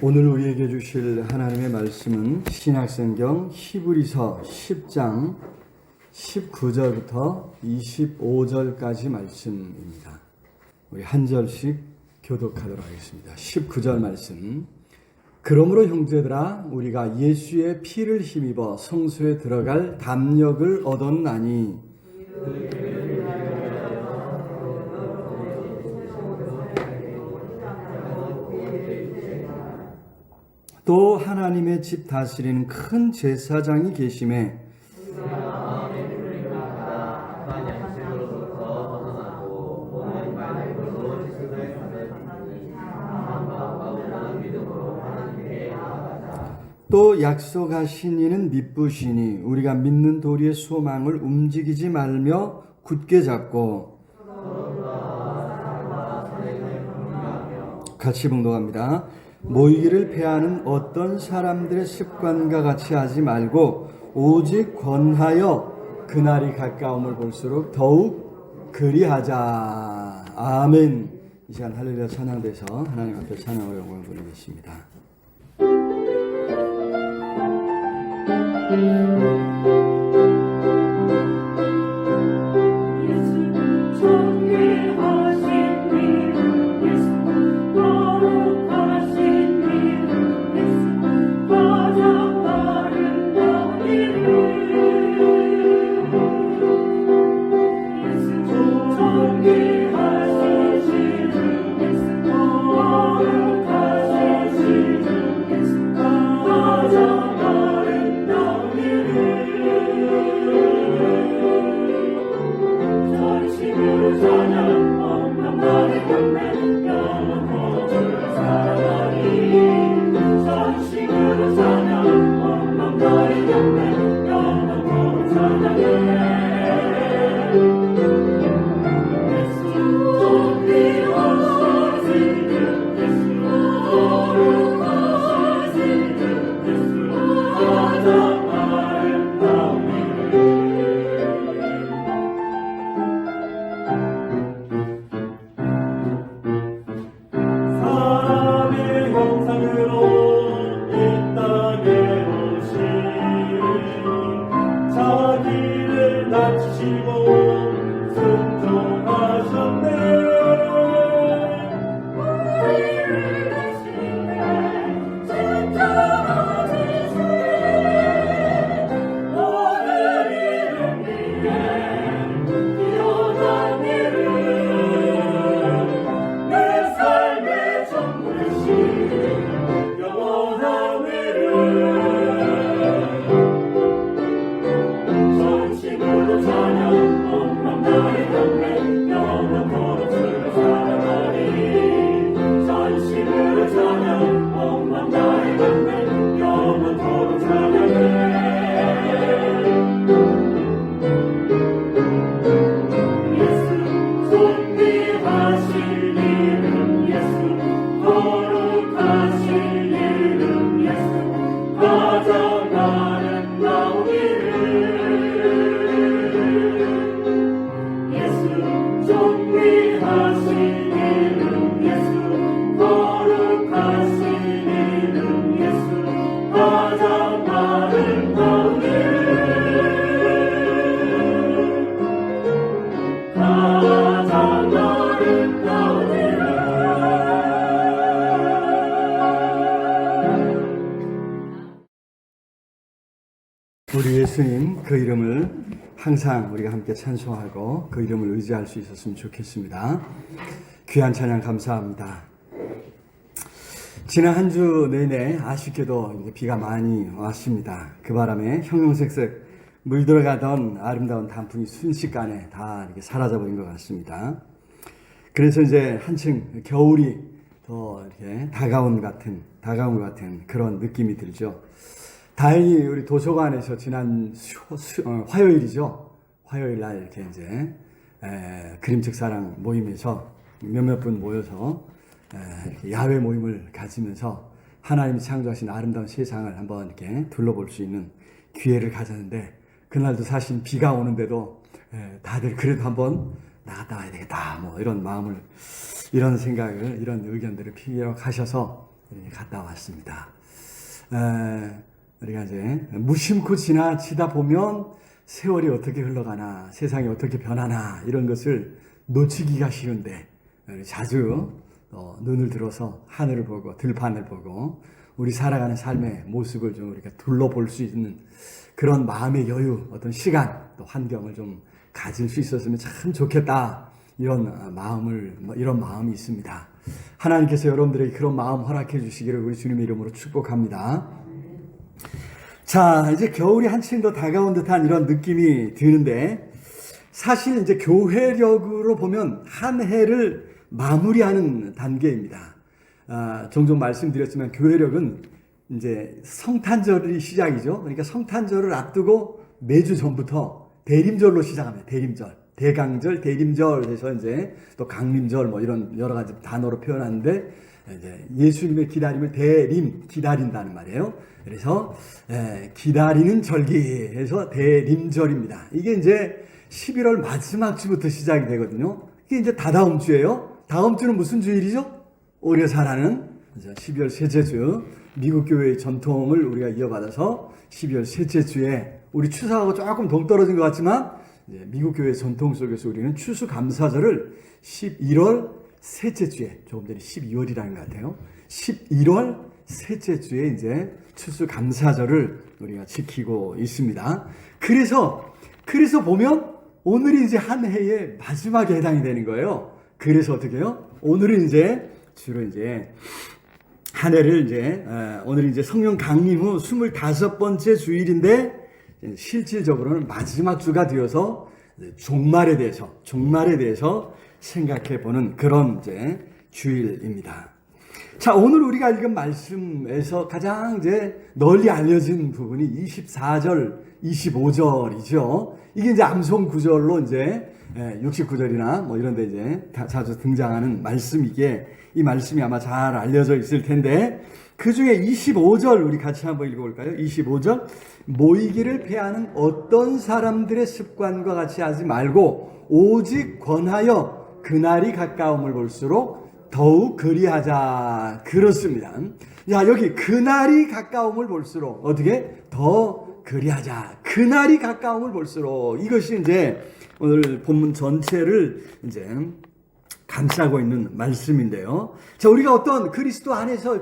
오늘 우리에게 주실 하나님의 말씀은 신약성경 히브리서 10장 19절부터 25절까지 말씀입니다. 우리 한 절씩 교독하도록 하겠습니다. 19절 말씀. 그러므로 형제들아 우리가 예수의 피를 힘입어 성소에 들어갈 담력을 얻었나니 또 하나님의 집 다스리는 큰 제사장이 계심에 또 약속하신 이는 믿으시니 우리가 믿는 도리의 소망을 움직이지 말며 굳게 잡고 같이 봉독합니다. 모이기를 패하는 어떤 사람들의 습관과 같이 하지 말고 오직 권하여 그날이 가까움을 볼수록 더욱 그리하자. 아멘. 이 시간 할렐루야 찬양돼서 하나님 앞에 찬양으로 영광을 돌리겠습니다. 우리 예수님 그 이름을 항상 우리가 함께 찬송하고 그 이름을 의지할 수 있었으면 좋겠습니다. 귀한 찬양 감사합니다. 지난 한 주 내내 아쉽게도 비가 많이 왔습니다. 그 바람에 형형색색 물들어가던 아름다운 단풍이 순식간에 다 이렇게 사라져버린 것 같습니다. 그래서 이제 한층 겨울이 더 이렇게 다가온 것 같은 그런 느낌이 들죠. 다행히 우리 도서관에서 지난 화요일이죠. 화요일 날 이렇게 이제 그림책 사랑 모임에서 몇몇 분 모여서 이렇게 야외 모임을 가지면서 하나님이 창조하신 아름다운 세상을 한번 이렇게 둘러볼 수 있는 기회를 가졌는데 그날도 사실 비가 오는데도 다들 그래도 한번 나가야 되겠다 뭐 이런 마음을 이런 생각을 이런 의견들을 피력하셔서 이렇게 갔다 왔습니다. 우리가 이제 무심코 지나치다 보면 세월이 어떻게 흘러가나, 세상이 어떻게 변하나 이런 것을 놓치기가 쉬운데 자주 눈을 들어서 하늘을 보고 들판을 보고 우리 살아가는 삶의 모습을 좀 우리가 둘러볼 수 있는 그런 마음의 여유, 어떤 시간, 또 환경을 좀 가질 수 있었으면 참 좋겠다. 이런 마음이 있습니다. 하나님께서 여러분들에게 그런 마음 허락해 주시기를 우리 주님의 이름으로 축복합니다. 자, 이제 겨울이 한층 더 다가온 듯한 이런 느낌이 드는데, 사실 이제 교회력으로 보면 한 해를 마무리하는 단계입니다. 종종 말씀드렸지만 교회력은 이제 성탄절이 시작이죠. 그러니까 성탄절을 앞두고 매주 전부터 대림절로 시작합니다. 대림절, 대강절, 대림절 해서 이제 또 강림절 뭐 이런 여러 가지 단어로 표현하는데, 이제 예수님의 기다림을 기다린다는 말이에요. 그래서 기다리는 절기해서 대림절입니다. 이게 이제 11월 마지막 주부터 시작이 되거든요. 이게 이제 다다음 주예요. 다음 주는 무슨 주일이죠? 오려 살아는 12월 셋째 주, 미국 교회의 전통을 우리가 이어받아서 12월 셋째 주에 우리 추수하고 조금 동떨어진 것 같지만 미국 교회의 전통 속에서 우리는 추수감사절을 11월 셋째 주에, 조금 전에 12월이라는 것 같아요. 11월 셋째 주에 이제 추수감사절을 우리가 지키고 있습니다. 그래서 보면 오늘이 이제 한 해의 마지막에 해당이 되는 거예요. 그래서 어떻게 해요? 오늘은 이제 주로 이제 한 해를 이제 오늘 이제 성령 강림 후 25번째 주일인데, 실질적으로는 마지막 주가 되어서 종말에 대해서 생각해 보는 그런 이제 주일입니다. 자, 오늘 우리가 읽은 말씀에서 가장 이제 널리 알려진 부분이 24절, 25절이죠. 이게 이제 암송 구절로 이제 69절이나 뭐 이런 데 이제 자주 등장하는 말씀이기에 이 말씀이 아마 잘 알려져 있을 텐데, 그 중에 25절 우리 같이 한번 읽어볼까요? 25절, 모이기를 패하는 어떤 사람들의 습관과 같이 하지 말고 오직 권하여 그날이 가까움을 볼수록 더욱 그리하자. 그렇습니다. 야, 여기 그날이 가까움을 볼수록 어떻게? 더 그리하자. 그날이 가까움을 볼수록, 이것이 이제 오늘 본문 전체를 이제 감싸고 있는 말씀인데요. 자, 우리가 어떤 그리스도 안에서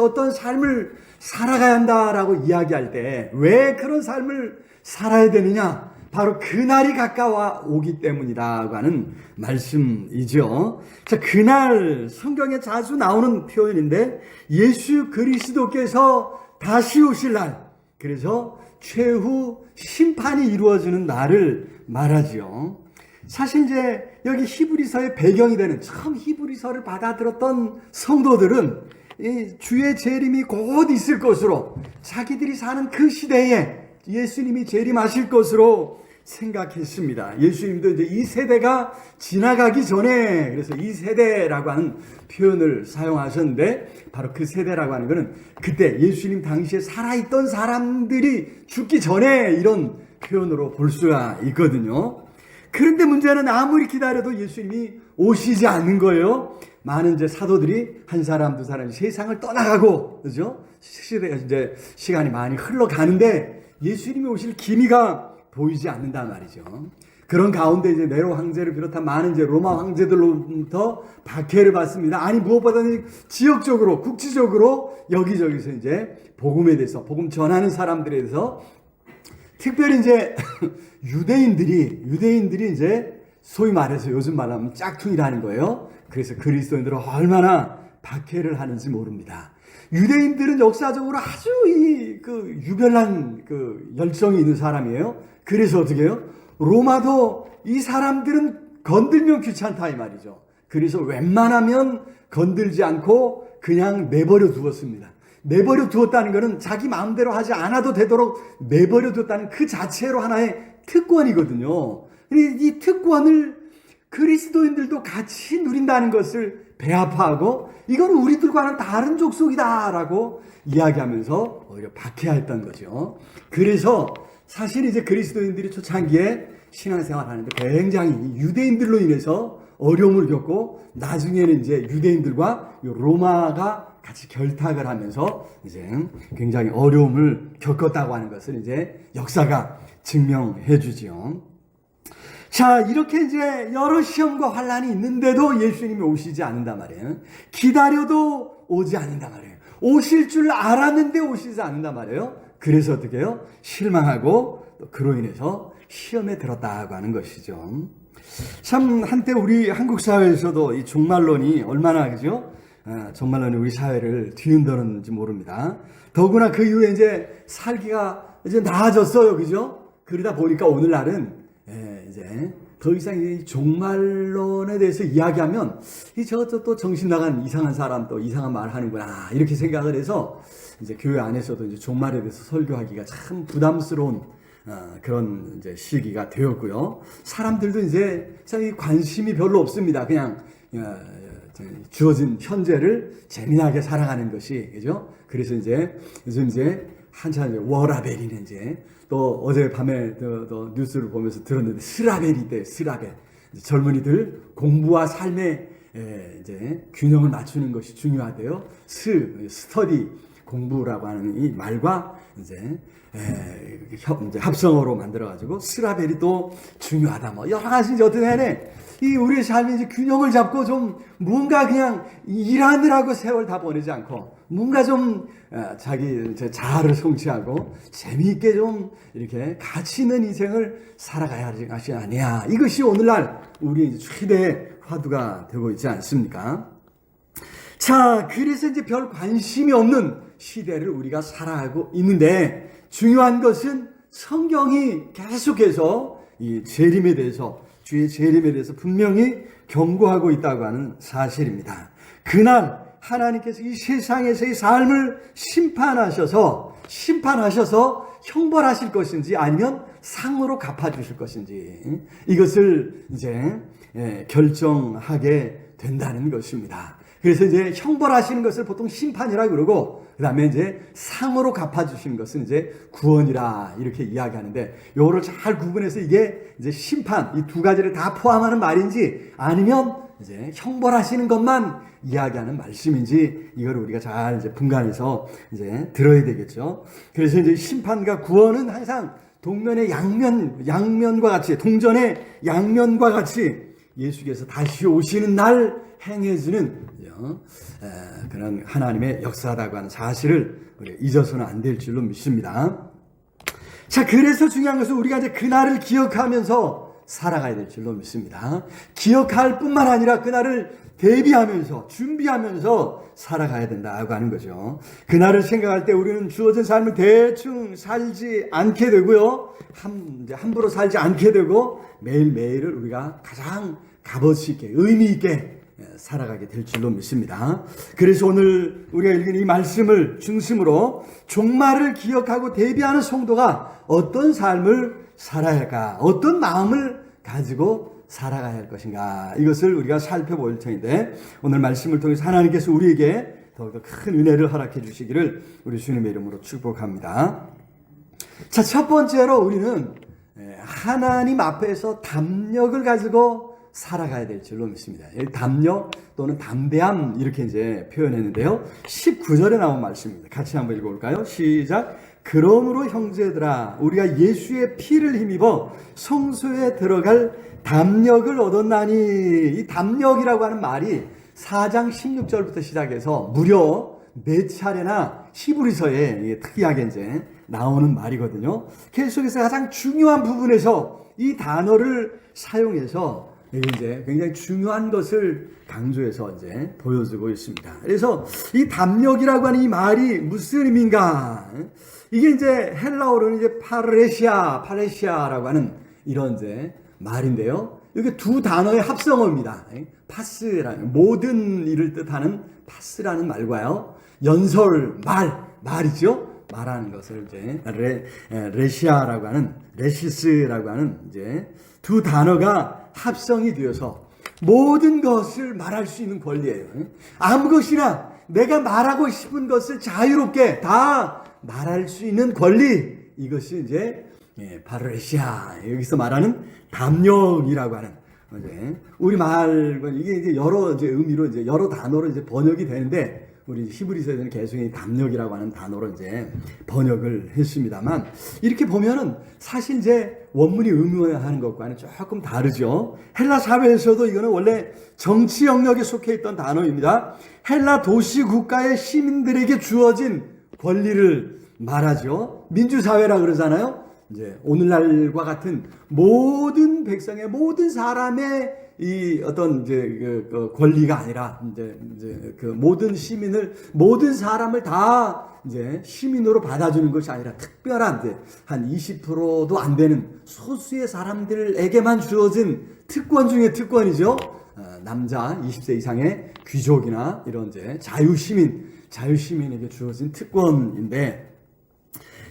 어떤 삶을 살아가야 한다라고 이야기할 때 왜 그런 삶을 살아야 되느냐? 바로 그날이 가까워 오기 때문이라고 하는 말씀이죠. 자, 그날 성경에 자주 나오는 표현인데, 예수 그리스도께서 다시 오실 날, 그래서 최후 심판이 이루어지는 날을 말하지요. 사실 이제 여기 히브리서의 배경이 되는, 처음 히브리서를 받아들었던 성도들은 이 주의 재림이 곧 있을 것으로, 자기들이 사는 그 시대에 예수님이 재림하실 것으로 생각했습니다. 예수님도 이제 이 세대가 지나가기 전에, 그래서 이 세대라고 하는 표현을 사용하셨는데, 바로 그 세대라고 하는 것은 그때 예수님 당시에 살아있던 사람들이 죽기 전에 이런 표현으로 볼 수가 있거든요. 그런데 문제는 아무리 기다려도 예수님이 오시지 않는 거예요. 많은 이제 사도들이 한 사람, 두 사람이 세상을 떠나가고, 그죠? 이제 시간이 많이 흘러가는데 예수님이 오실 기미가 보이지 않는단 말이죠. 그런 가운데 이제 네로 황제를 비롯한 많은 이제 로마 황제들로부터 박해를 받습니다. 아니, 무엇보다는 지역적으로, 국지적으로 여기저기서 이제 복음에 대해서, 복음 전하는 사람들에 대해서, 특별히 이제 유대인들이 이제 소위 말해서 요즘 말하면 짝퉁이라는 거예요. 그래서 그리스도인들은 얼마나 박해를 하는지 모릅니다. 유대인들은 역사적으로 아주 유별난 열정이 있는 사람이에요. 그래서 어떻게 해요? 로마도 이 사람들은 건들면 귀찮다 이 말이죠. 그래서 웬만하면 건들지 않고 그냥 내버려 두었습니다. 내버려 두었다는 것은 자기 마음대로 하지 않아도 되도록 내버려 두었다는 그 자체로 하나의 특권이거든요. 이 특권을 그리스도인들도 같이 누린다는 것을 배합하고, 이거는 우리들과는 다른 족속이다라고 이야기하면서 오히려 박해했던 거죠. 그래서 사실 이제 그리스도인들이 초창기에 신앙생활 하는데 굉장히 유대인들로 인해서 어려움을 겪고, 나중에는 이제 유대인들과 로마가 같이 결탁을 하면서 이제 굉장히 어려움을 겪었다고 하는 것을 이제 역사가 증명해 주지요. 자, 이렇게 이제 여러 시험과 환란이 있는데도 예수님이 오시지 않는단 말이에요. 기다려도 오지 않는단 말이에요. 오실 줄 알았는데 오시지 않는단 말이에요. 그래서 어떻게 해요? 실망하고 또 그로 인해서 시험에 들었다고 하는 것이죠. 참 한때 우리 한국 사회에서도 이 종말론이 얼마나 그죠? 종말론이 우리 사회를 뒤흔드는지 모릅니다. 더구나 그 이후에 이제 살기가 이제 나아졌어요, 그죠? 그러다 보니까 오늘날은 이제 더 이상 이 종말론에 대해서 이야기하면 저것도 또 정신 나간 이상한 사람 또 이상한 말 하는구나 이렇게 생각을 해서 이제 교회 안에서도 이제 종말에 대해서 설교하기가 참 부담스러운 그런 이제 시기가 되었고요. 사람들도 이제 참 관심이 별로 없습니다. 그냥 주어진 현재를 재미나게 살아가는 것이 그죠? 그래서 이제 요즘 이제 한참 워라벨이는 이제 또 어젯밤에 또 뉴스를 보면서 들었는데 스라벨이 있대요. 스라벨. 젊은이들 공부와 삶의 이제 균형을 맞추는 것이 중요하대요. 스터디 공부라고 하는 이 말과 이제 합성어로 만들어가지고 스라벨이 또 중요하다. 뭐 여러 가지 이제 어떤 해네 이 우리의 삶이 이제 균형을 잡고 좀 뭔가 그냥 일하느라고 세월 다 보내지 않고 뭔가 좀 자기 자아를 성취하고 재미있게 좀 이렇게 가치 있는 인생을 살아가야 할 것이 아니야. 이것이 오늘날 우리 최대의 화두가 되고 있지 않습니까? 자, 그래서 이제 별 관심이 없는 시대를 우리가 살아가고 있는데 중요한 것은 성경이 계속해서 이 재림에 대해서 주의 재림에 대해서 분명히 경고하고 있다고 하는 사실입니다. 그날 하나님께서 이 세상에서의 삶을 심판하셔서 형벌하실 것인지 아니면 상으로 갚아주실 것인지 이것을 이제 결정하게 된다는 것입니다. 그래서 이제 형벌하시는 것을 보통 심판이라고 그러고 그 다음에 이제 상으로 갚아주시는 것은 이제 구원이라 이렇게 이야기하는데 요거를 잘 구분해서 이게 이제 심판 이 두 가지를 다 포함하는 말인지 아니면 이제 형벌하시는 것만 이야기하는 말씀인지 이걸 우리가 잘 이제 분간해서 이제 들어야 되겠죠. 그래서 이제 심판과 구원은 항상 동면의 양면과 같이 동전의 양면과 같이 예수께서 다시 오시는 날 행해지는 그런 하나님의 역사라고 하는 사실을 잊어서는 안 될 줄로 믿습니다. 자, 그래서 중요한 것은 우리가 이제 그날을 기억하면서 살아가야 될 줄로 믿습니다. 기억할 뿐만 아니라 그날을 대비하면서 준비하면서 살아가야 된다고 하는 거죠. 그날을 생각할 때 우리는 주어진 삶을 대충 살지 않게 되고요. 함부로 살지 않게 되고 매일매일을 우리가 가장 값어치 있게 의미 있게 살아가게 될 줄로 믿습니다. 그래서 오늘 우리가 읽은 이 말씀을 중심으로 종말을 기억하고 대비하는 성도가 어떤 삶을 살아야 할까, 어떤 마음을 가지고 살아가야 할 것인가, 이것을 우리가 살펴볼 터인데 오늘 말씀을 통해서 하나님께서 우리에게 더욱더 큰 은혜를 허락해 주시기를 우리 주님의 이름으로 축복합니다. 자, 첫 번째로 우리는 하나님 앞에서 담력을 가지고 살아가야 될 줄로 믿습니다. 담력 또는 담대함 이렇게 이제 표현했는데요. 19절에 나온 말씀입니다. 같이 한번 읽어볼까요? 시작. 그러므로 형제들아 우리가 예수의 피를 힘입어 성소에 들어갈 담력을 얻었나니, 이 담력이라고 하는 말이 4장 16절부터 시작해서 무려 4차례나 히브리서에 특이하게 이제 나오는 말이거든요. 계속해서 가장 중요한 부분에서 이 단어를 사용해서 이제 굉장히 중요한 것을 강조해서 이제 보여주고 있습니다. 그래서 이 담력이라고 하는 이 말이 무슨 의미인가? 이게 이제 헬라어로는 이제 파레시아라고 하는 이런 이제 말인데요. 이게 두 단어의 합성어입니다. 파스라는 모든 일을 뜻하는 파스라는 말과요. 연설 말이죠. 말하는 것을 이제 레시아라고 하는 레시스라고 하는 이제 두 단어가 합성이 되어서 모든 것을 말할 수 있는 권리예요. 아무 것이나 내가 말하고 싶은 것을 자유롭게 다 말할 수 있는 권리, 이것이 이제 파레시아, 여기서 말하는 담력이라고 하는 우리 말 이게 이제 여러 이제 의미로 이제 여러 단어로 이제 번역이 되는데 우리 히브리서에서는 개성의 담력이라고 하는 단어로 이제 번역을 했습니다만, 이렇게 보면은 사실 이제 원문이 의미하는 것과는 조금 다르죠. 헬라 사회에서도 이거는 원래 정치 영역에 속해 있던 단어입니다. 헬라 도시 국가의 시민들에게 주어진 권리를 말하죠. 민주사회라 그러잖아요. 이제 오늘날과 같은 모든 백성의, 모든 사람의 이 어떤 이제 그 권리가 아니라 이제 그 모든 시민을, 모든 사람을 다 이제 시민으로 받아주는 것이 아니라 특별한 이제 한 20%도 안 되는 소수의 사람들에게만 주어진 특권 중에 특권이죠. 남자 20세 이상의 귀족이나 이런 이제 자유시민에게 주어진 특권인데,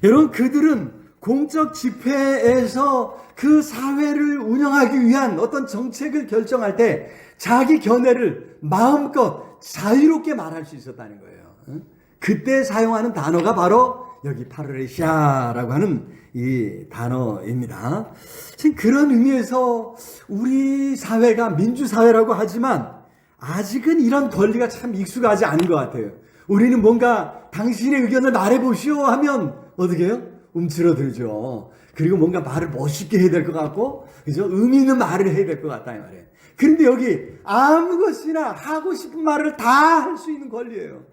여러분, 그들은 공적 집회에서 그 사회를 운영하기 위한 어떤 정책을 결정할 때 자기 견해를 마음껏 자유롭게 말할 수 있었다는 거예요. 그때 사용하는 단어가 바로 여기 파르레시아라고 하는 이 단어입니다. 지금 그런 의미에서 우리 사회가 민주사회라고 하지만 아직은 이런 권리가 참 익숙하지 않은 것 같아요. 우리는 뭔가 당신의 의견을 말해보시오 하면 어떻게 해요? 움츠러들죠. 그리고 뭔가 말을 멋있게 해야 될 것 같고, 그죠? 의미 있는 말을 해야 될 것 같다, 이 말이에요. 그런데 여기 아무 것이나 하고 싶은 말을 다 할 수 있는 권리예요.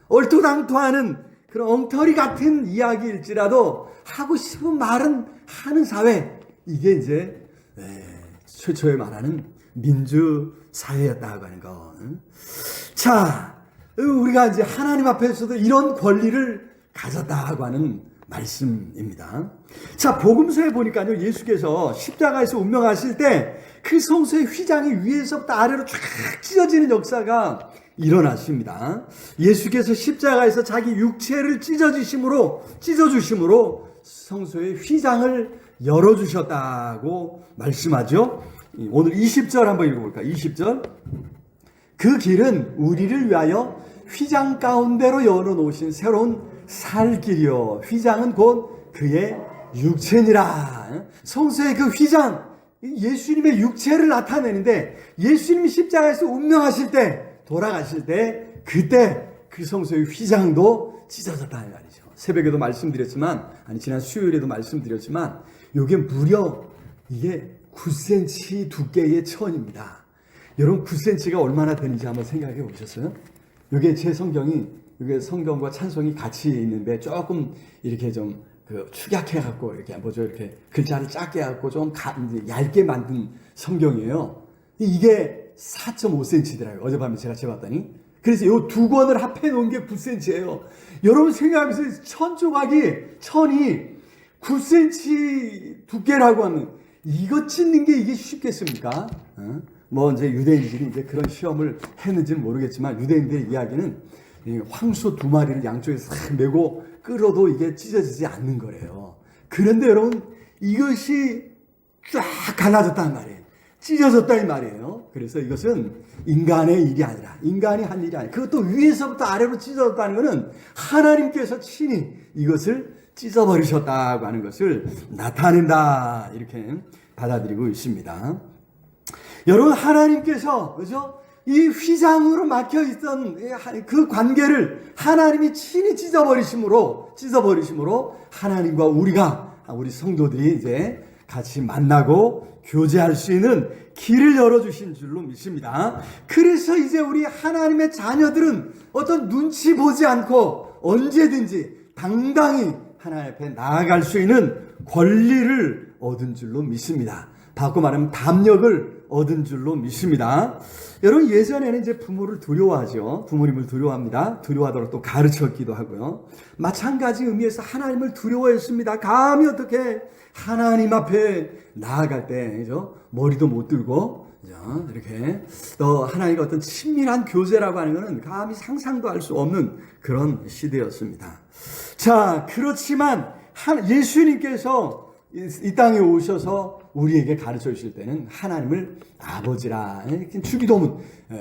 얼토당토하는 그런 엉터리 같은 이야기일지라도 하고 싶은 말은 하는 사회. 이게 이제 최초에 말하는 민주사회였다고 하는 거. 자, 우리가 이제 하나님 앞에서도 이런 권리를 가졌다고 하는 말씀입니다. 자, 복음서에 보니까요, 예수께서 십자가에서 운명하실 때 그 성소의 휘장이 위에서부터 아래로 쫙 찢어지는 역사가 일어났습니다. 예수께서 십자가에서 자기 육체를 찢어주심으로 성소의 휘장을 열어주셨다고 말씀하죠. 오늘 20절 한번 읽어볼까요? 20절. 그 길은 우리를 위하여 휘장 가운데로 열어놓으신 새로운 살 길이요, 휘장은 곧 그의 육체니라. 성소의 그 휘장, 예수님의 육체를 나타내는데, 예수님이 십자가에서 운명하실 때, 돌아가실 때, 그때 그 성소의 휘장도 찢어졌다는 말이죠. 새벽에도 말씀드렸지만, 지난 수요일에도 말씀드렸지만, 이게 무려 이게 9cm 두께의 천입니다. 여러분, 9cm가 얼마나 되는지 한번 생각해 보셨어요? 이게 제 성경이, 이게 성경과 찬송이 같이 있는데 조금 이렇게 좀 축약해갖고 이렇게 뭐죠, 이렇게 글자를 작게 해갖고 좀 얇게 만든 성경이에요. 이게 4.5cm더라고요. 어젯밤에 제가 재봤더니. 그래서 이 두 권을 합해 놓은 게 9cm예요. 여러분 생각하면서 천이 9cm 두께라고 하는, 이거 찢는 게 이게 쉽겠습니까? 뭐 이제 유대인들이 이제 그런 시험을 했는지는 모르겠지만, 유대인들의 이야기는 황소 2마리를 양쪽에서 싹 메고 끌어도 이게 찢어지지 않는 거래요. 그런데 여러분, 이것이 쫙 갈라졌다는 말이에요. 찢어졌다 이 말이에요. 그래서 이것은 인간의 일이 아니라, 인간이 한 일이 아니라, 그것도 위에서부터 아래로 찢어졌다는 것은 하나님께서 친히 이것을 찢어버리셨다고 하는 것을 나타낸다, 이렇게 받아들이고 있습니다. 여러분, 하나님께서, 그죠? 이 휘장으로 막혀 있던 그 관계를 하나님이 친히 찢어버리심으로 하나님과 우리 성도들이 이제 같이 만나고 교제할 수 있는 길을 열어주신 줄로 믿습니다. 그래서 이제 우리 하나님의 자녀들은 어떤 눈치 보지 않고 언제든지 당당히 하나님 앞에 나아갈 수 있는 권리를 얻은 줄로 믿습니다. 바꿔 말하면 담력을 얻은 줄로 믿습니다. 여러분, 예전에는 이제 부모를 두려워하죠. 부모님을 두려워합니다. 두려워하도록 또 가르쳤기도 하고요. 마찬가지 의미에서 하나님을 두려워했습니다. 감히 어떻게 하나님 앞에 나아갈 때, 그죠? 머리도 못 들고, 그죠? 이렇게 또 하나님과 어떤 친밀한 교제라고 하는 것은 감히 상상도 할 수 없는 그런 시대였습니다. 자, 그렇지만 예수님께서 이 땅에 오셔서 우리에게 가르쳐 주실 때는 하나님을 아버지라, 주기도문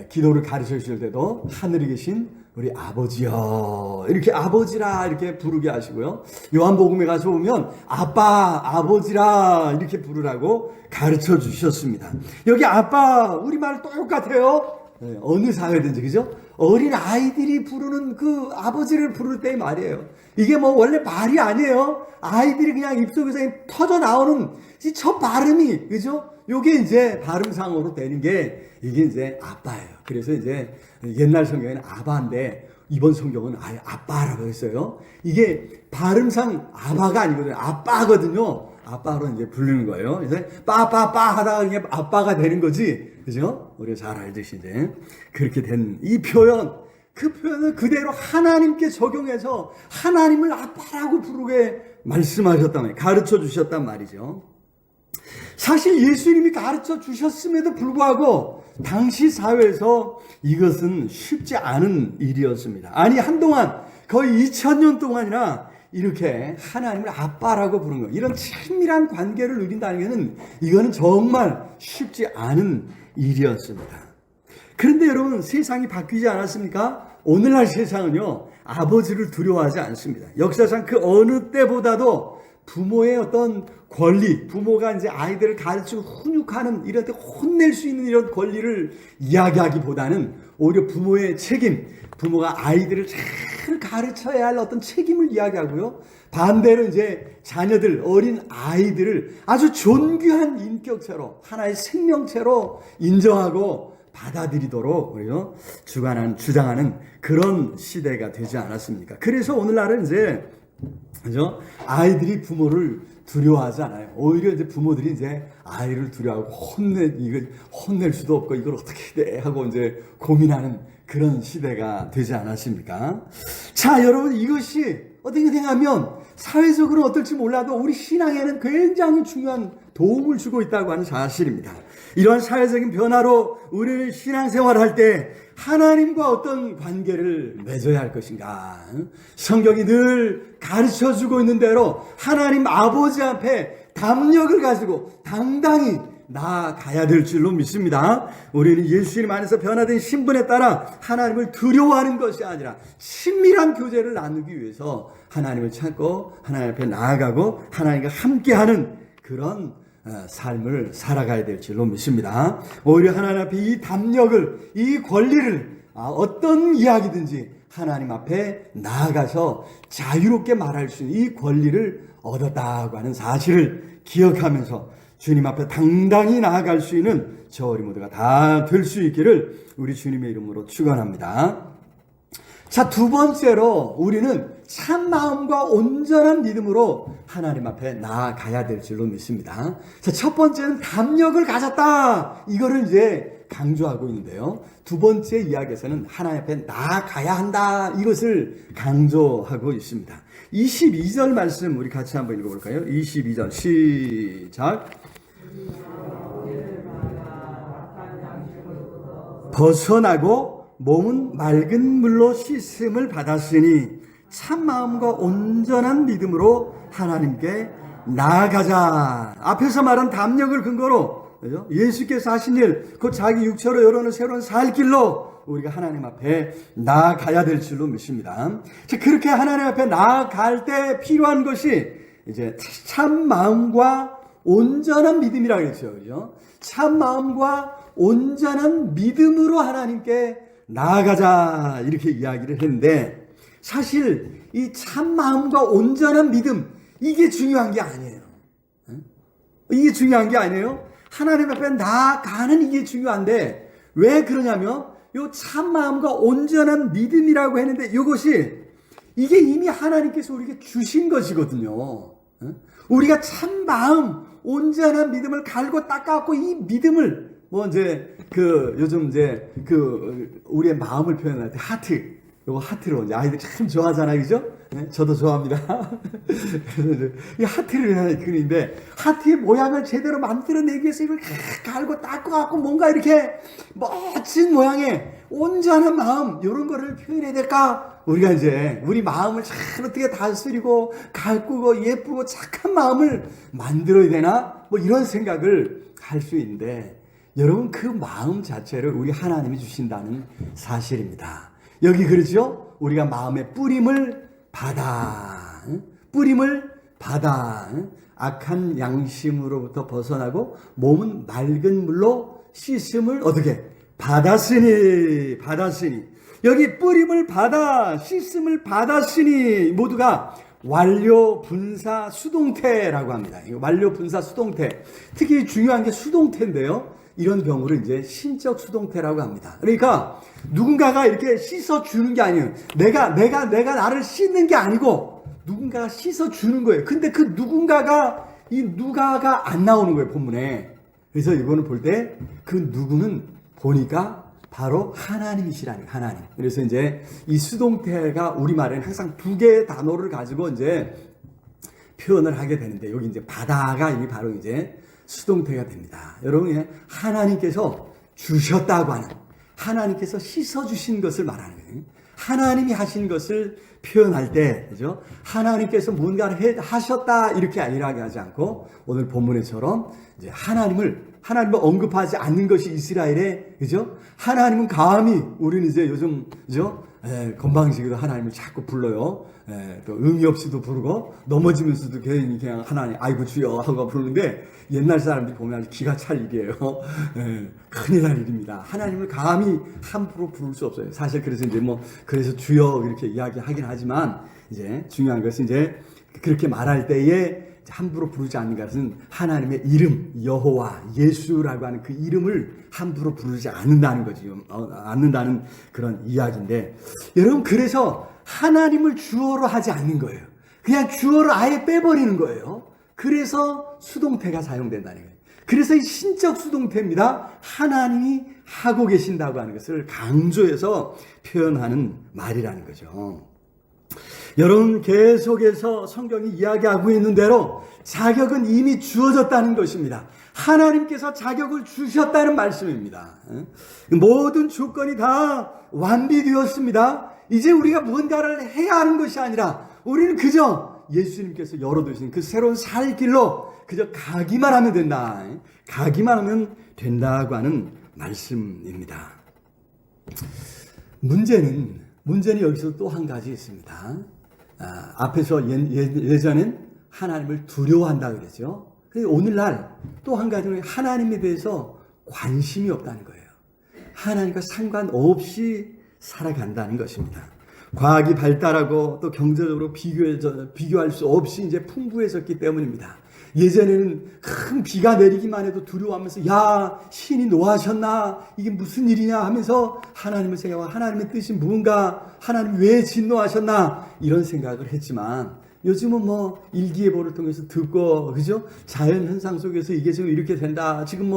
기도를 가르쳐 주실 때도 하늘에 계신 우리 아버지여, 이렇게 아버지라 이렇게 부르게 하시고요. 요한복음에 가서 보면 아빠, 아버지라 이렇게 부르라고 가르쳐 주셨습니다. 여기 아빠, 우리말 똑같아요. 어느 사회든지, 그죠? 어린 아이들이 부르는 그 아버지를 부를 때 말이에요. 이게 뭐 원래 말이 아니에요. 아이들이 그냥 입속에서 터져 나오는 이 첫 발음이, 그죠? 요게 이제 발음상으로 되는 게 이게 이제 아빠예요. 그래서 이제 옛날 성경에는 아바인데 이번 성경은 아예 아빠라고 했어요. 이게 발음상 아바가 아니거든요. 아빠거든요. 아빠로 이제 부르는 거예요. 그래서 빠빠빠 하다가 이게 아빠가 되는 거지. 그죠? 우리가 잘 알듯이 이제 그렇게 된 이 표현, 그 표현을 그대로 하나님께 적용해서 하나님을 아빠라고 부르게 말씀하셨단 말이에요. 가르쳐 주셨단 말이죠. 사실 예수님이 가르쳐 주셨음에도 불구하고 당시 사회에서 이것은 쉽지 않은 일이었습니다. 아니, 한동안 거의 2000년 동안이나 이렇게 하나님을 아빠라고 부르는 거, 이런 친밀한 관계를 누린다는 것은 이거는 정말 쉽지 않은 일이었습니다. 그런데 여러분, 세상이 바뀌지 않았습니까? 오늘날 세상은요, 아버지를 두려워하지 않습니다. 역사상 그 어느 때보다도 부모의 어떤 권리, 부모가 이제 아이들을 가르치고 훈육하는 이런 데 혼낼 수 있는 이런 권리를 이야기하기보다는 오히려 부모의 책임, 부모가 아이들을 잘 가르쳐야 할 어떤 책임을 이야기하고요. 반대로 이제 자녀들, 어린 아이들을 아주 존귀한 인격체로, 하나의 생명체로 인정하고 받아들이도록 주장하는 그런 시대가 되지 않았습니까? 그래서 오늘날은 이제, 그죠? 아이들이 부모를 두려워하지 않아요. 오히려 이제 부모들이 이제 아이를 두려워하고 혼낼 수도 없고 이걸 어떻게 돼 하고 이제 고민하는 그런 시대가 되지 않았습니까? 자, 여러분, 이것이 어떻게 생각하면 사회적으로 어떨지 몰라도 우리 신앙에는 굉장히 중요한 도움을 주고 있다고 하는 사실입니다. 이러한 사회적인 변화로 우리는 신앙생활을 할 때 하나님과 어떤 관계를 맺어야 할 것인가? 성경이 늘 가르쳐주고 있는 대로 하나님 아버지 앞에 담력을 가지고 당당히 나아가야 될 줄로 믿습니다. 우리는 예수님 안에서 변화된 신분에 따라 하나님을 두려워하는 것이 아니라 친밀한 교제를 나누기 위해서 하나님을 찾고 하나님 앞에 나아가고 하나님과 함께하는 그런 삶을 살아가야 될 줄로 믿습니다. 오히려 하나님 앞에 이 담력을, 이 권리를 어떤 이야기든지 하나님 앞에 나아가서 자유롭게 말할 수 있는 이 권리를 얻었다고 하는 사실을 기억하면서 주님 앞에 당당히 나아갈 수 있는 저 우리 모두가 다 될 수 있기를 우리 주님의 이름으로 축원합니다. 자, 두 번째로 우리는 참 마음과 온전한 믿음으로 하나님 앞에 나아가야 될 줄로 믿습니다. 자, 첫 번째는 담력을 가졌다. 이거를 이제 강조하고 있는데요. 두 번째 이야기에서는 하나님 앞에 나아가야 한다. 이것을 강조하고 있습니다. 22절 말씀 우리 같이 한번 읽어볼까요? 22절 시작. 벗어나고 몸은 맑은 물로 씻음을 받았으니 참 마음과 온전한 믿음으로 하나님께 나아가자. 앞에서 말한 담력을 근거로 예수께서 하신 일, 그 자기 육체로 열어놓은 새로운 살 길로 우리가 하나님 앞에 나아가야 될 줄로 믿습니다. 그렇게 하나님 앞에 나아갈 때 필요한 것이 이제 참 마음과 온전한 믿음이라고 했죠. 그죠? 참 마음과 온전한 믿음으로 하나님께 나아가자. 이렇게 이야기를 했는데 사실 이 참 마음과 온전한 믿음, 이게 중요한 게 아니에요. 이게 중요한 게 아니에요. 하나님 앞에 나아가는 이게 중요한데 왜 그러냐면 요 참 마음과 온전한 믿음이라고 했는데 이것이 이게 이미 하나님께서 우리에게 주신 것이거든요. 우리가 참 마음, 온전한 믿음을 갈고 닦아갖고 이 믿음을 요즘 우리의 마음을 표현할 때 하트, 요거 하트로 이제 아이들 참 좋아하잖아요, 그죠? 네? 저도 좋아합니다. 그래서 이 하트를 그리는데 하트의 모양을 제대로 만들어내기 위해서 이걸 갈고 닦아갖고 뭔가 이렇게 멋진 모양의 온전한 마음, 이런 거를 표현해야 될까? 우리가 이제 우리 마음을 잘 어떻게 다스리고 가꾸고 예쁘고 착한 마음을 만들어야 되나? 이런 생각을 할 수 있는데 여러분, 그 마음 자체를 우리 하나님이 주신다는 사실입니다. 여기 그러죠? 우리가 마음의 뿌림을 받아 악한 양심으로부터 벗어나고 몸은 맑은 물로 씻음을 어떻게 받았으니 여기 뿌림을 받아 씻음을 받았으니 모두가 완료 분사 수동태라고 합니다. 이거 완료 분사 수동태. 특히 중요한 게 수동태인데요. 이런 경우를 이제 신적 수동태라고 합니다. 그러니까 누군가가 이렇게 씻어 주는 게 아니에요. 내가 나를 씻는 게 아니고 누군가가 씻어 주는 거예요. 근데 그 누가가 안 나오는 거예요, 본문에. 그래서 이거는 볼 때 그 누구는 보니까 바로 하나님이시라는 거예요, 하나님. 그래서 이제 이 수동태가 우리말에는 항상 두 개의 단어를 가지고 이제 표현을 하게 되는데, 여기 이제 바다가 이게 바로 이제 수동태가 됩니다. 여러분, 하나님께서 주셨다고 하는, 하나님께서 씻어주신 것을 말하는 거예요. 하나님이 하신 것을 표현할 때, 그죠? 하나님께서 뭔가를 하셨다, 이렇게 하지 않고, 오늘 본문에처럼 이제 하나님을 언급하지 않는 것이 이스라엘의, 그죠? 하나님은 감히, 우리는 이제 요즘, 그죠? 건방지게도 하나님을 자꾸 불러요. 또 의미 없이도 부르고, 넘어지면서도 괜히 그냥 하나님, 아이고 주여 하고 부르는데, 옛날 사람들이 보면 아주 기가 찰 일이에요. 큰일 날 일입니다. 하나님을 감히 함부로 부를 수 없어요. 사실 그래서 이제 그래서 주여 이렇게 이야기하긴 하지만, 이제 중요한 것은 이제 그렇게 말할 때에 함부로 부르지 않는 것은 하나님의 이름, 여호와, 예수라고 하는 그 이름을 함부로 부르지 않는다는 거죠. 않는다는 그런 이야기인데, 여러분, 그래서 하나님을 주어로 하지 않는 거예요. 그냥 주어를 아예 빼버리는 거예요. 그래서 수동태가 사용된다는 거예요. 그래서 이 신적 수동태입니다. 하나님이 하고 계신다고 하는 것을 강조해서 표현하는 말이라는 거죠. 여러분, 계속해서 성경이 이야기하고 있는 대로 자격은 이미 주어졌다는 것입니다. 하나님께서 자격을 주셨다는 말씀입니다. 모든 조건이 다 완비되었습니다. 이제 우리가 무언가를 해야 하는 것이 아니라 우리는 그저 예수님께서 열어두신 그 새로운 살 길로 그저 가기만 하면 된다. 가기만 하면 된다고 하는 말씀입니다. 문제는 여기서 또 한 가지 있습니다. 앞에서 예전엔 하나님을 두려워한다 그랬죠. 오늘날 또 한 가지는 하나님에 대해서 관심이 없다는 거예요. 하나님과 상관없이 살아간다는 것입니다. 과학이 발달하고 또 경제적으로 비교할 수 없이 이제 풍부해졌기 때문입니다. 예전에는 큰 비가 내리기만 해도 두려워하면서 야, 신이 노하셨나? 이게 무슨 일이냐 하면서 하나님을 생각하고 하나님의 뜻이 뭔가, 하나님 왜 진노하셨나? 이런 생각을 했지만 요즘은 일기예보를 통해서 듣고, 그죠? 자연 현상 속에서 이게 지금 이렇게 된다. 지금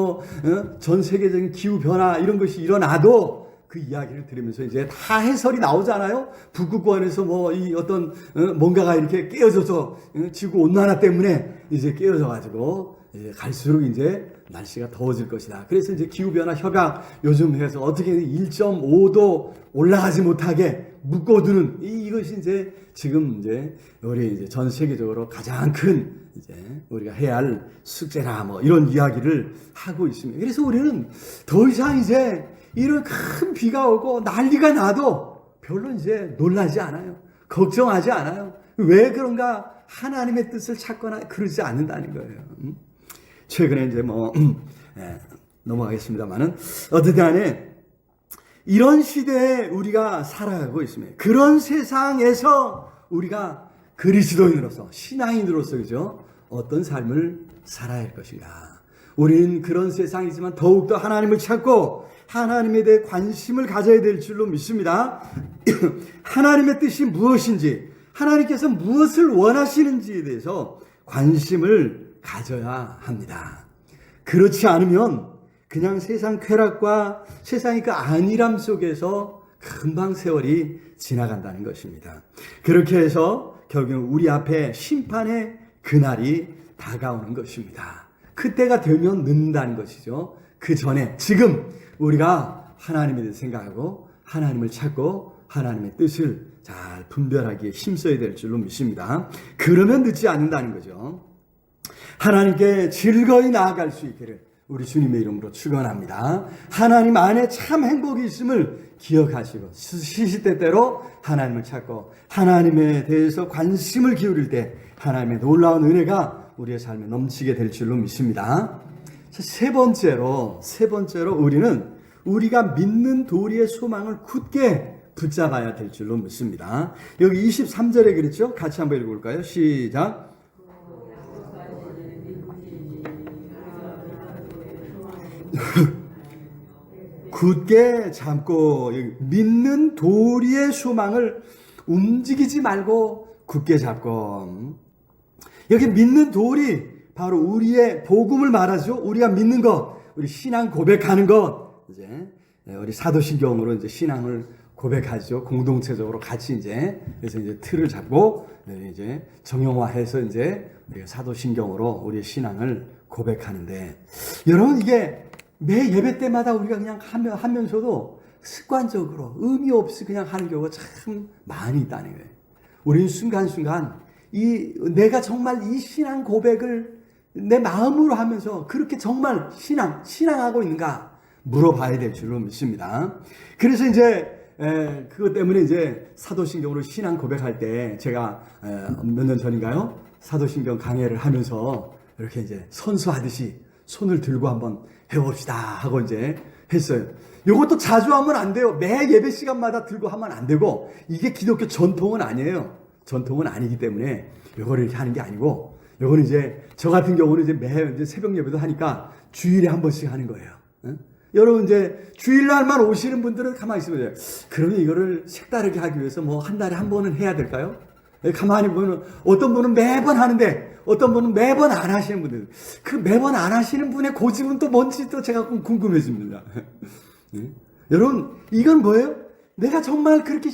전 세계적인 기후 변화 이런 것이 일어나도 그 이야기를 들으면서 이제 다 해설이 나오잖아요. 북극권에서 이 어떤 뭔가가 이렇게 깨어져서 지구 온난화 때문에 이제 깨어져 가지고 갈수록 이제 날씨가 더워질 것이다. 그래서 이제 기후 변화 협약 요즘 해서 어떻게든 1.5도 올라가지 못하게 묶어두는 이것이 이제 지금 이제 우리 이제 전 세계적으로 가장 큰 이제 우리가 해야 할 숙제라 이런 이야기를 하고 있습니다. 그래서 우리는 더 이상 이제 이런 큰 비가 오고 난리가 나도 별로 이제 놀라지 않아요. 걱정하지 않아요. 왜 그런가? 하나님의 뜻을 찾거나 그러지 않는다는 거예요. 최근에 이제 넘어가겠습니다만은 어쨌든 간에 이런 시대에 우리가 살아가고 있습니다. 그런 세상에서 우리가 그리스도인으로서, 신앙인으로서, 그죠? 어떤 삶을 살아야 할 것인가? 우리는 그런 세상이지만 더욱더 하나님을 찾고 하나님에 대해 관심을 가져야 될 줄로 믿습니다. 하나님의 뜻이 무엇인지, 하나님께서 무엇을 원하시는지에 대해서 관심을 가져야 합니다. 그렇지 않으면 그냥 세상 쾌락과 세상의 그 안일함 속에서 금방 세월이 지나간다는 것입니다. 그렇게 해서 결국 우리 앞에 심판의 그날이 다가오는 것입니다. 그때가 되면 늦는다는 것이죠. 그 전에 지금 우리가 하나님에 대해 생각하고 하나님을 찾고 하나님의 뜻을 잘 분별하기에 힘써야 될 줄로 믿습니다. 그러면 늦지 않는다는 거죠. 하나님께 즐거이 나아갈 수 있기를 우리 주님의 이름으로 축원합니다. 하나님 안에 참 행복이 있음을 기억하시고 시시때때로 하나님을 찾고 하나님에 대해서 관심을 기울일 때 하나님의 놀라운 은혜가 우리의 삶에 넘치게 될 줄로 믿습니다. 세 번째로 우리는 우리가 믿는 도리의 소망을 굳게 붙잡아야 될 줄로 믿습니다. 여기 23절에 그랬죠? 같이 한번 읽어볼까요? 시작. 굳게 잡고, 믿는 도리의 소망을 움직이지 말고 굳게 잡고. 여기 믿는 도리, 바로 우리의 복음을 말하죠. 우리가 믿는 것, 우리 신앙 고백하는 것. 이제 우리 사도신경으로 이제 신앙을 고백하죠. 공동체적으로 같이 그래서 이제 틀을 잡고 이제 정형화해서 이제 우리가 사도신경으로 우리의 신앙을 고백하는데, 여러분 이게 매 예배 때마다 우리가 그냥 하면서도 습관적으로 의미 없이 그냥 하는 경우가 참 많이 있다는 거예요. 우리는 순간순간 내가 정말 이 신앙 고백을 내 마음으로 하면서 그렇게 정말 신앙하고 있는가 물어봐야 될 줄로 믿습니다. 그래서 이제 그것 때문에 이제 사도신경으로 신앙 고백할 때 제가 몇 년 전인가요? 사도신경 강해를 하면서 이렇게 이제 선수하듯이 손을 들고 한번 해봅시다 하고 이제 했어요. 이것도 자주 하면 안 돼요. 매 예배 시간마다 들고 하면 안 되고, 이게 기독교 전통은 아니에요. 전통은 아니기 때문에 이거를 이렇게 하는 게 아니고, 이거는 이제 저 같은 경우는 이제 새벽 예배도 하니까 주일에 한 번씩 하는 거예요. 여러분 이제 주일날만 오시는 분들은 가만히 있으면 돼요. 그러면 이거를 색다르게 하기 위해서 뭐 한 달에 한 번은 해야 될까요? 가만히 보면 어떤 분은 매번 하는데 어떤 분은 매번 안 하시는 분들, 그 매번 안 하시는 분의 고집은 또 뭔지 또 제가 궁금해집니다. 여러분 이건 뭐예요? 내가 정말 그렇게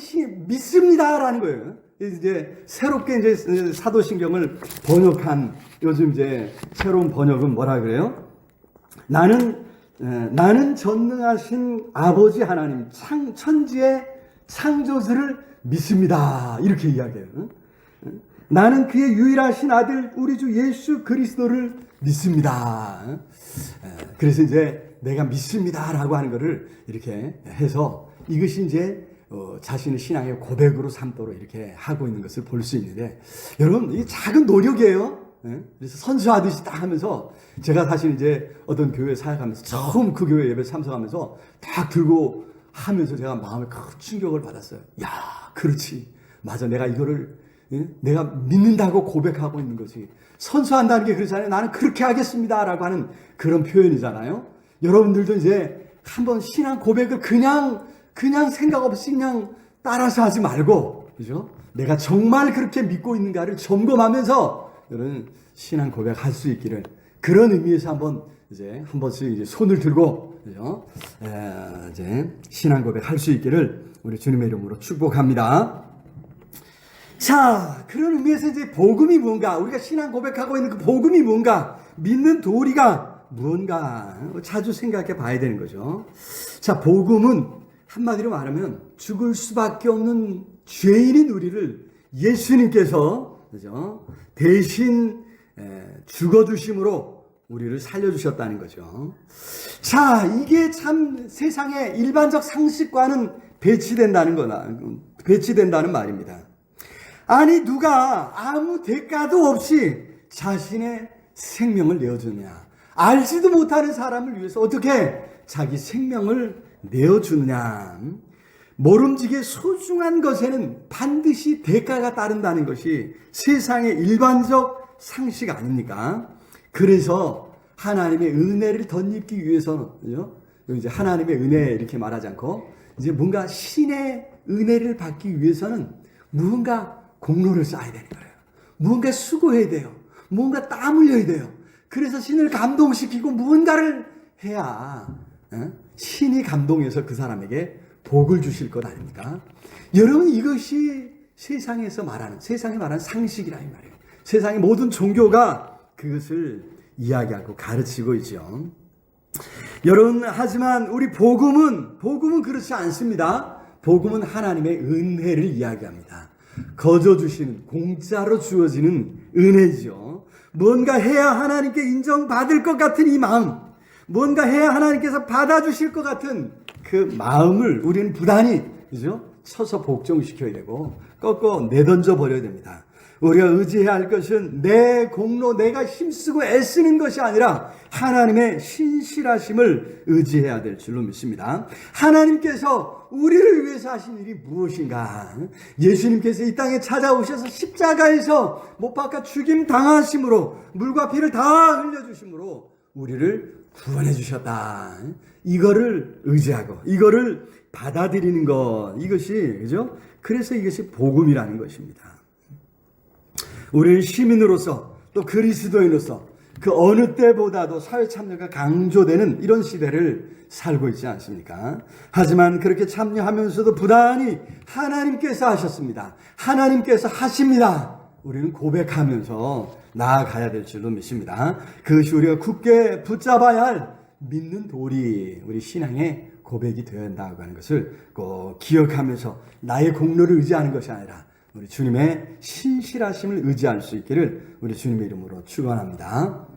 믿습니다라는 거예요. 이제 새롭게 이제 사도신경을 번역한 요즘 이제 새로운 번역은 뭐라 그래요? 나는 전능하신 아버지 하나님, 천지의 창조주를 믿습니다. 이렇게 이야기해요. 나는 그의 유일하신 아들 우리 주 예수 그리스도를 믿습니다. 그래서 이제 내가 믿습니다라고 하는 것을 이렇게 해서 이것이 이제 자신의 신앙의 고백으로 삼도록 이렇게 하고 있는 것을 볼 수 있는데, 여러분 이 작은 노력이에요. 그래서 선수하듯이 딱 하면서, 제가 사실 이제 어떤 교회 사역하면서 처음 그 교회 예배 참석하면서 딱 들고 하면서 제가 마음에 큰 충격을 받았어요. 야, 그렇지. 맞아. 내가 이거를 내가 믿는다고 고백하고 있는 거지. 선수한다는 게 그렇잖아요. 나는 그렇게 하겠습니다라고 하는 그런 표현이잖아요. 여러분들도 이제 한번 신앙 고백을 그냥 생각 없이 그냥 따라서 하지 말고, 그죠? 내가 정말 그렇게 믿고 있는가를 점검하면서 여러분 신앙 고백할 수 있기를, 그런 의미에서 한번 이제 한 번씩 이제 손을 들고, 그죠? 이제 신앙 고백할 수 있기를 우리 주님의 이름으로 축복합니다. 자, 그런 의미에서 이제 복음이 뭔가, 우리가 신앙 고백하고 있는 그 복음이 뭔가, 믿는 도리가 무언가 자주 생각해 봐야 되는 거죠. 자, 복음은 한마디로 말하면 죽을 수밖에 없는 죄인인 우리를 예수님께서, 그죠? 대신 죽어주심으로 우리를 살려주셨다는 거죠. 자, 이게 참 세상의 일반적 상식과는 배치된다는 말입니다. 아니, 누가 아무 대가도 없이 자신의 생명을 내어주느냐? 알지도 못하는 사람을 위해서 어떻게 자기 생명을 내어주느냐? 모름지기 소중한 것에는 반드시 대가가 따른다는 것이 세상의 일반적 상식 아닙니까? 그래서 하나님의 은혜를 덧입기 위해서는, 이제 하나님의 은혜 이렇게 말하지 않고, 이제 뭔가 신의 은혜를 받기 위해서는 무언가 공로를 쌓아야 되는 거예요. 무언가 수고해야 돼요. 무언가 땀 흘려야 돼요. 그래서 신을 감동시키고 무언가를 해야 신이 감동해서 그 사람에게 복을 주실 것 아닙니까? 여러분, 이것이 세상에 말하는 상식이라 이 말이에요. 세상의 모든 종교가 그것을 이야기하고 가르치고 있죠. 여러분, 하지만 우리 복음은 그렇지 않습니다. 복음은 하나님의 은혜를 이야기합니다. 거저 주시는, 공짜로 주어지는 은혜죠. 뭔가 해야 하나님께 인정받을 것 같은 이 마음, 뭔가 해야 하나님께서 받아주실 것 같은 그 마음을 우리는 부단히, 그죠? 쳐서 복종시켜야 되고 꺾어 내던져 버려야 됩니다. 우리가 의지해야 할 것은 내 공로, 내가 힘쓰고 애쓰는 것이 아니라 하나님의 신실하심을 의지해야 될 줄로 믿습니다. 하나님께서 우리를 위해서 하신 일이 무엇인가? 예수님께서 이 땅에 찾아오셔서 십자가에서 못 박아 죽임 당하심으로 물과 피를 다 흘려주심으로 우리를 구원해 주셨다. 이거를 의지하고 이거를 받아들이는 것, 이것이, 그죠? 그래서 이것이 복음이라는 것입니다. 우리는 시민으로서 또 그리스도인으로서 그 어느 때보다도 사회 참여가 강조되는 이런 시대를 살고 있지 않습니까? 하지만 그렇게 참여하면서도 부단히 하나님께서 하셨습니다. 하나님께서 하십니다. 우리는 고백하면서 나아가야 될 줄로 믿습니다. 그것이 우리가 굳게 붙잡아야 할 믿는 도리, 우리 신앙의 고백이 되어야 한다고 하는 것을 꼭 기억하면서 나의 공로를 의지하는 것이 아니라 우리 주님의 신실하심을 의지할 수 있기를 우리 주님의 이름으로 축원합니다.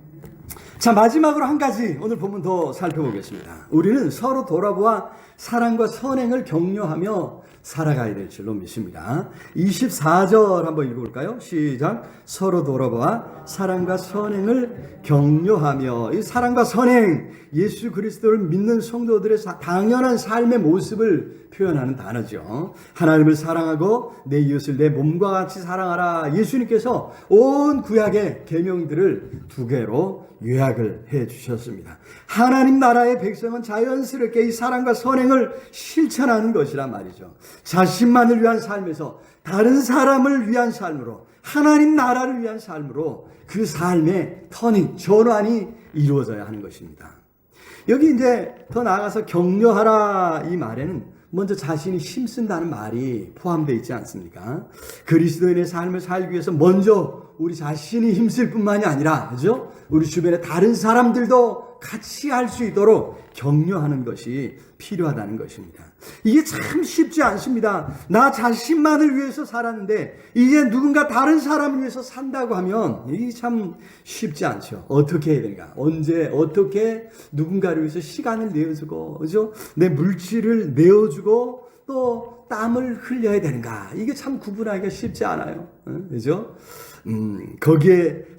자, 마지막으로 한 가지 오늘 본문 더 살펴보겠습니다. 우리는 서로 돌아보아 사랑과 선행을 격려하며 살아가야 될 줄로 믿습니다. 24절 한번 읽어볼까요? 시작. 서로 돌아보아 사랑과 선행을 격려하며, 이 사랑과 선행, 예수 그리스도를 믿는 성도들의 당연한 삶의 모습을 표현하는 단어죠. 하나님을 사랑하고 내 이웃을 내 몸과 같이 사랑하라. 예수님께서 온 구약의 계명들을 두 개로 요약을 해 주셨습니다. 하나님 나라의 백성은 자연스럽게 이 사랑과 선행을 실천하는 것이란 말이죠. 자신만을 위한 삶에서 다른 사람을 위한 삶으로, 하나님 나라를 위한 삶으로 그 삶의 터닝, 전환이 이루어져야 하는 것입니다. 여기 이제 더 나아가서 격려하라 이 말에는 먼저 자신이 힘쓴다는 말이 포함되어 있지 않습니까? 그리스도인의 삶을 살기 위해서 먼저 우리 자신이 힘쓸 뿐만이 아니라, 그죠? 우리 주변에 다른 사람들도 같이 할 수 있도록 격려하는 것이 필요하다는 것입니다. 이게 참 쉽지 않습니다. 나 자신만을 위해서 살았는데 이제 누군가 다른 사람을 위해서 산다고 하면 이게 참 쉽지 않죠. 어떻게 해야 되는가? 언제 어떻게 누군가를 위해서 시간을 내어주고, 그죠? 내 물질을 내어주고 또 땀을 흘려야 되는가? 이게 참 구분하기가 쉽지 않아요. 그죠?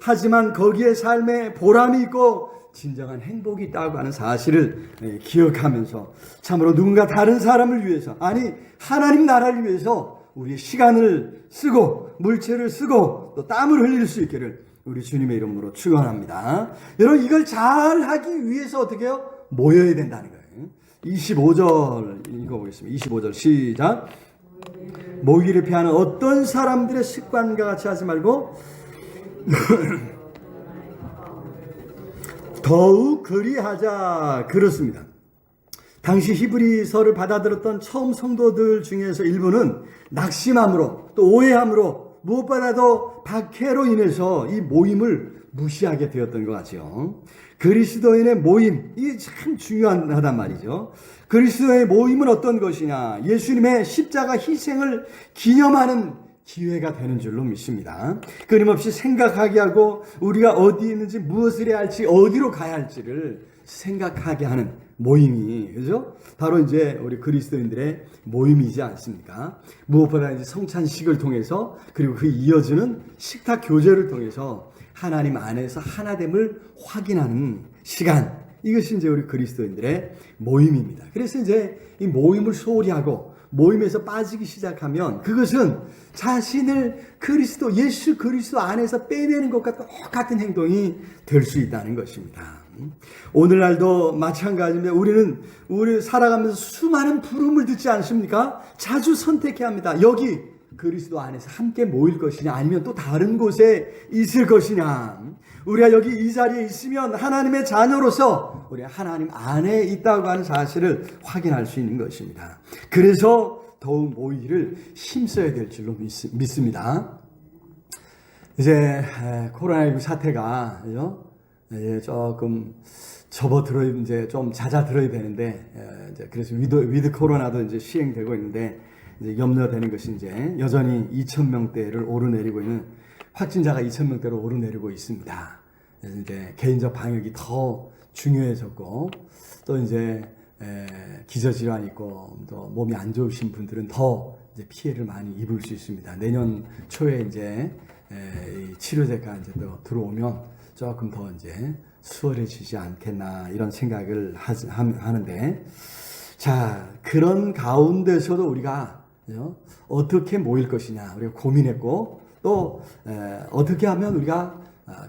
하지만 거기에 삶에 보람이 있고 진정한 행복이 있다고 하는 사실을 기억하면서 참으로 누군가 다른 사람을 위해서, 아니 하나님 나라를 위해서 우리의 시간을 쓰고 물질을 쓰고 또 땀을 흘릴 수 있기를 우리 주님의 이름으로 축원합니다. 여러분, 이걸 잘 하기 위해서 어떻게 해요? 모여야 된다는 거예요. 25절 읽어보겠습니다. 25절 시작. 모이기를 피하는 어떤 사람들의 습관과 같이 하지 말고 더욱 그리하자. 그렇습니다. 당시 히브리서를 받아들였던 처음 성도들 중에서 일부는 낙심함으로 또 오해함으로 무엇보다도 박해로 인해서 이 모임을 무시하게 되었던 것 같죠. 그리스도인의 모임, 이게 참 중요하단 말이죠. 그리스도의 모임은 어떤 것이냐? 예수님의 십자가 희생을 기념하는 기회가 되는 줄로 믿습니다. 끊임없이 생각하게 하고 우리가 어디 있는지, 무엇을 해야 할지, 어디로 가야 할지를 생각하게 하는 모임이, 그죠? 바로 이제 우리 그리스도인들의 모임이지 않습니까? 무엇보다 이제 성찬식을 통해서, 그리고 그 이어지는 식탁 교제를 통해서 하나님 안에서 하나됨을 확인하는 시간, 이것이 이제 우리 그리스도인들의 모임입니다. 그래서 이제 이 모임을 소홀히 하고 모임에서 빠지기 시작하면 그것은 자신을 예수 그리스도 안에서 빼내는 것과 똑같은 행동이 될 수 있다는 것입니다. 오늘날도 마찬가지입니다. 우리 살아가면서 수많은 부름을 듣지 않습니까? 자주 선택해야 합니다. 여기 그리스도 안에서 함께 모일 것이냐, 아니면 또 다른 곳에 있을 것이냐. 우리가 여기 이 자리에 있으면 하나님의 자녀로서 우리 하나님 안에 있다고 하는 사실을 확인할 수 있는 것입니다. 그래서 더욱 모이기를 힘써야 될 줄로 믿습니다. 이제 코로나19 사태가 조금 접어들어 이제 좀 잦아들어야 되는데, 이제 그래서 위드 코로나도 이제 시행되고 있는데, 이제 염려되는 것이 이제 여전히 2,000명대를 오르내리고 있는, 확진자가 2,000명대로 오르내리고 있습니다. 그래서 이제 개인적 방역이 더 중요해졌고, 또 이제 기저질환이 있고 또 몸이 안 좋으신 분들은 더 이제 피해를 많이 입을 수 있습니다. 내년 초에 이제 이 치료제가 이제 또 들어오면 조금 더 이제 수월해지지 않겠나 이런 생각을 하는데, 자, 그런 가운데서도 우리가 어떻게 모일 것이냐 우리가 고민했고, 또 어떻게 하면 우리가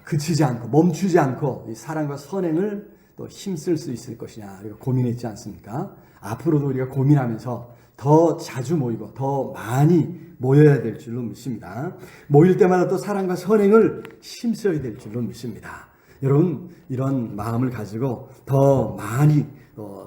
그치지 않고 멈추지 않고 이 사랑과 선행을 또 힘쓸 수 있을 것이냐 우리가 고민했지 않습니까? 앞으로도 우리가 고민하면서 더 자주 모이고 더 많이 모여야 될 줄로 믿습니다. 모일 때마다 또 사랑과 선행을 힘써야 될 줄로 믿습니다. 여러분, 이런 마음을 가지고 더 많이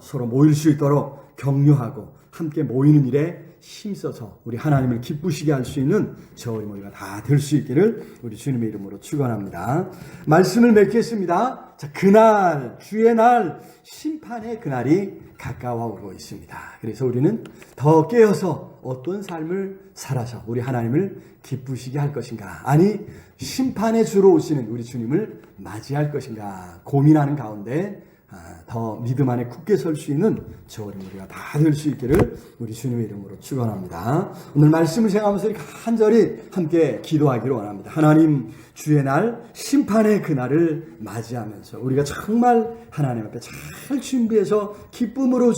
서로 모일 수 있도록 격려하고 함께 모이는 일에 힘써서 우리 하나님을 기쁘시게 할 수 있는 저 우리 모두가 다 될 수 있기를 우리 주님의 이름으로 축원합니다. 말씀을 맺겠습니다. 자, 그날, 주의 날, 심판의 그날이 가까워오고 있습니다. 그래서 우리는 더 깨어서 어떤 삶을 살아서 우리 하나님을 기쁘시게 할 것인가, 아니 심판의 주로 오시는 우리 주님을 맞이할 것인가 고민하는 가운데 더 믿음 안에 굳게 설 수 있는 저 우리가 다 될 수 있기를 우리 주님의 이름으로 축원합니다. 오늘 말씀을 생각하면서 간절히 함께 기도하기를 원합니다. 하나님, 주의 날, 심판의 그날을 맞이하면서 우리가 정말 하나님 앞에 잘 준비해서 기쁨으로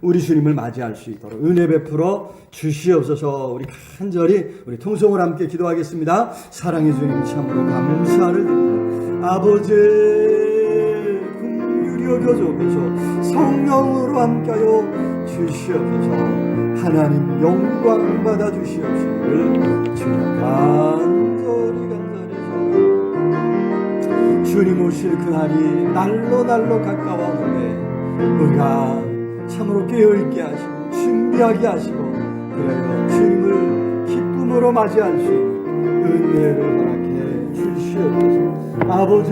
우리 주님을 맞이할 수 있도록 은혜 베풀어 주시옵소서. 우리 간절히 우리 통성으로 함께 기도하겠습니다. 사랑의 주님, 참으로 감사를 드립니다. 아버지, 여겨주옵소서. 성령으로 함께하여 주시옵소서. 하나님 영광 받아 주시옵시기를 주님 간절히 소원합니다. 주님 오실 그날이 날로 가까워오는데 우리가 참으로 깨어있게 하시고 준비하게 하시고 그래서 주님을 기쁨으로 맞이할 수 있는 은혜를 허락해 주시옵소서. 아버지,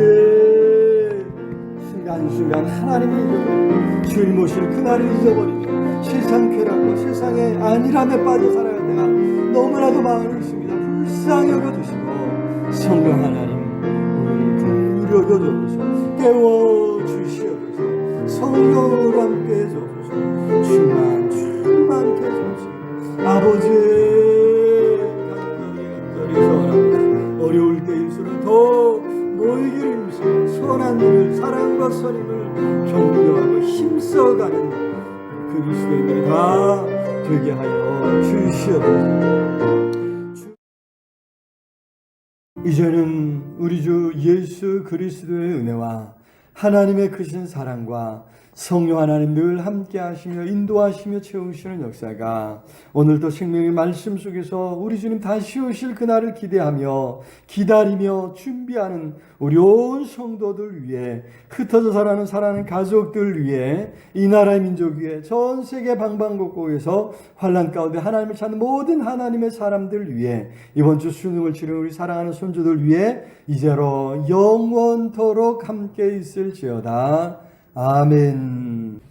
순간 하나님을 잊어버리고 주님 오실 그날을 잊어버리며 세상 쾌락과 세상의 안일함에 빠져 살아갈 때가 너무나도 많습니다. 불쌍히 여겨주시고 성령 하나님, 우리를 긍휼히 여겨주옵소서. 깨워주시옵소서. 성령으로 함께 해주옵소서. 충만케 해주옵소서. 아버지, 간절히 소원합니다. 어려울 때일수록 더 모이기를 힘써 선한 일을, 사랑과 선임을 격려하고 힘써가는 그리스도인들이 다 되게 하여 주시옵소서. 이제는 우리 주 예수 그리스도의 은혜와 하나님의 크신 사랑과 성령 하나님 늘 함께 하시며 인도하시며 채우시는 역사가 오늘도 생명의 말씀 속에서 우리 주님 다시 오실 그날을 기대하며 기다리며 준비하는 우리 온 성도들 위해, 흩어져 살아가는 가족들 위해, 이 나라의 민족 위해, 전 세계 방방곡곡에서 환난 가운데 하나님을 찾는 모든 하나님의 사람들 위해, 이번 주 수능을 치르는 우리 사랑하는 손주들 위해 이제로 영원토록 함께 있을지어다. 아멘.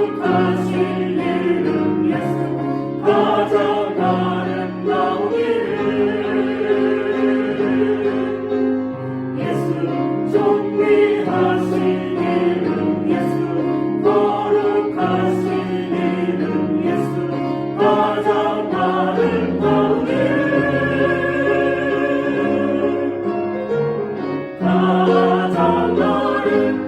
거룩하신 이름 예수 가장 아름다운 이름 예수 존귀하신 이름 예수 거룩하신 이름 예수 가장 아름다운 이름 가장 아름다운 이름